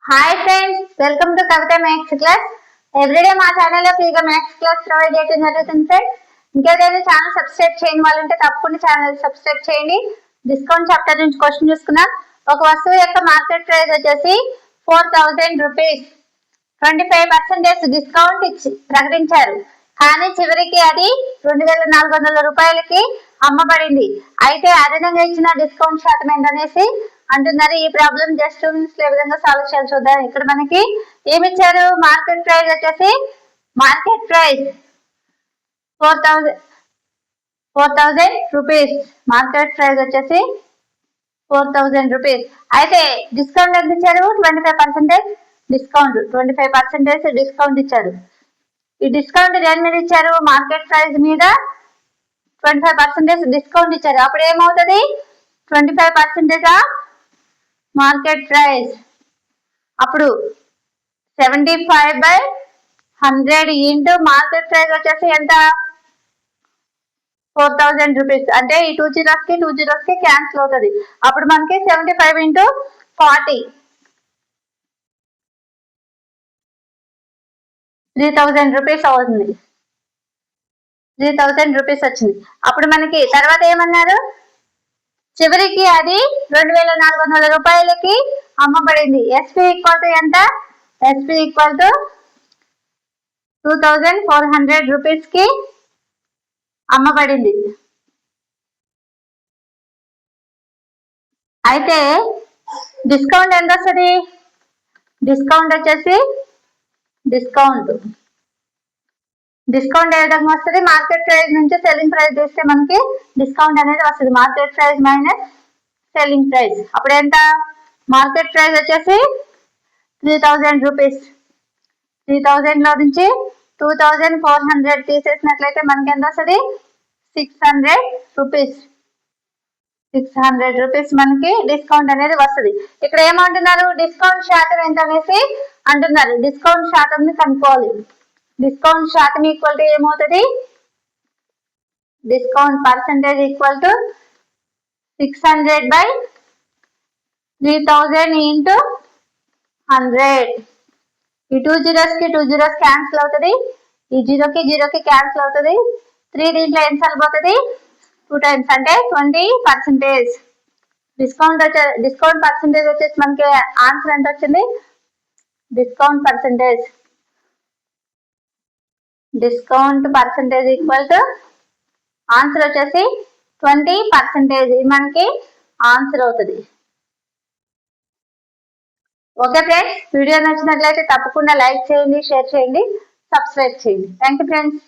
Hi friends, welcome to Kavitha maths class. Everyday మా ఛానల్లో ఫ్రీగా మ్యాథ్స్ క్లాస్ ప్రొవైడ్ చేయడం జరుగుతుంది ఫ్రెండ్స్. ఇంకేదైనా ఛానల్ సబ్స్క్రైబ్ చేయని వాళ్ళంటే తప్పకుండా ఛానల్ సబ్స్క్రైబ్ చేయండి. డిస్కౌంట్ చాప్టర్ నుంచి క్వశ్చన్ చూసుకున్నాం. ఒక వస్తువు యొక్క మార్కెట్ ప్రైస్ వచ్చేసి 4000 రూపీస్. 25% డిస్కౌంట్ ఇచ్చి ప్రకటించారు. కానీ చివరికి అది 2400 రూపాయలకి అమ్మబడింది. అయితే అదనంగా ఇచ్చిన డిస్కౌంట్ శాతం ఏంటనేసి అంటున్నారు. ఈ ప్రాబ్లం జస్ట్ ఏ విధంగా సాల్వ్ చేయాలి చూద్దాం. ఇక్కడ మనకి ఏమి ఇచ్చారు? మార్కెట్ ప్రైస్ వచ్చేసి market price 4000 rupees. Market price వచ్చేసి 4000 రూపీస్. అయితే డిస్కౌంట్ ఎంత ఇచ్చారు? 25% డిస్కౌంట్. 25% డిస్కౌంట్ ఇచ్చారు. ఈ డిస్కౌంట్ దేని మీద ఇచ్చారు? మార్కెట్ ప్రైస్ మీద 25% డిస్కౌంట్ ఇచ్చారు. అప్పుడు ఏమవుతుంది? 25% ఆఫ్ మార్కెట్ ప్రైస్. అప్పుడు 75/100 ఇంటూ మార్కెట్ ప్రైస్ వచ్చేసి ఎంత? 4000 రూపీస్. అంటే ఈ 2 zeros కి క్యాన్సిల్ అవుతుంది. అప్పుడు మనకి 75 into 40 3000 రూపీస్ అవుతుంది. 3000 రూపీస్ వచ్చింది. అప్పుడు మనకి తర్వాత ఏమన్నారు? చివరికి అది 2400 రూపాయలకి అమ్మబడింది. ఎస్పీ ఈక్వల్ టు ఎంత? ఎస్పీ ఈక్వల్ టు 2400 రూపీస్ కి అమ్మబడింది. అయితే డిస్కౌంట్ ఎంత వస్తుంది? డిస్కౌంట్ వచ్చేసి డిస్కౌంట్ ఏ విధంగా వస్తుంది? మార్కెట్ ప్రైస్ నుంచి సెల్లింగ్ ప్రైస్ తీస్తే మనకి డిస్కౌంట్ అనేది వస్తుంది. Market price minus selling price. అప్పుడు ఎంత? మార్కెట్ ప్రైస్ వచ్చేసి 3000 రూపీస్. 3000 లో నుంచి 2400 తీసేసినట్లయితే మనకి ఎంత వస్తుంది? 600 రూపీస్. 600 రూపీస్ మనకి డిస్కౌంట్ అనేది వస్తుంది. ఇక్కడ ఏమంటున్నారు? డిస్కౌంట్ శాతం ఎంత అనేసి అంటున్నారు. డిస్కౌంట్ శాతం ని కనుక్కోవాలి. డిస్కౌంట్ శాతం ఈక్వల్ టు ఏమవుతుంది? Discount percentage equal to 600/3000 into 100. ఈ 2 zeros కి 2 zeros క్యాన్సిల్ అవుతుంది. ఈ 0 కి 0 కి క్యాన్సిల్ అవుతుంది. 3 దీంట్లో ఎన్నిసార్లు పోతుంది? 2 times. అంటే 20%. డిస్కౌంట్ పర్సెంటేజ్ వచ్చేసి మనకి ఆన్సర్ ఎంత వచ్చింది? Discount percentage equal to answer వచ్చేసి 20%. ఇది మనకి ఆన్సర్ అవుతుంది. ఓకే ఫ్రెండ్స్, వీడియో నచ్చినట్లయితే తప్పకుండా లైక్ చేయండి, షేర్ చేయండి, సబ్స్క్రైబ్ చేయండి. Thank you friends.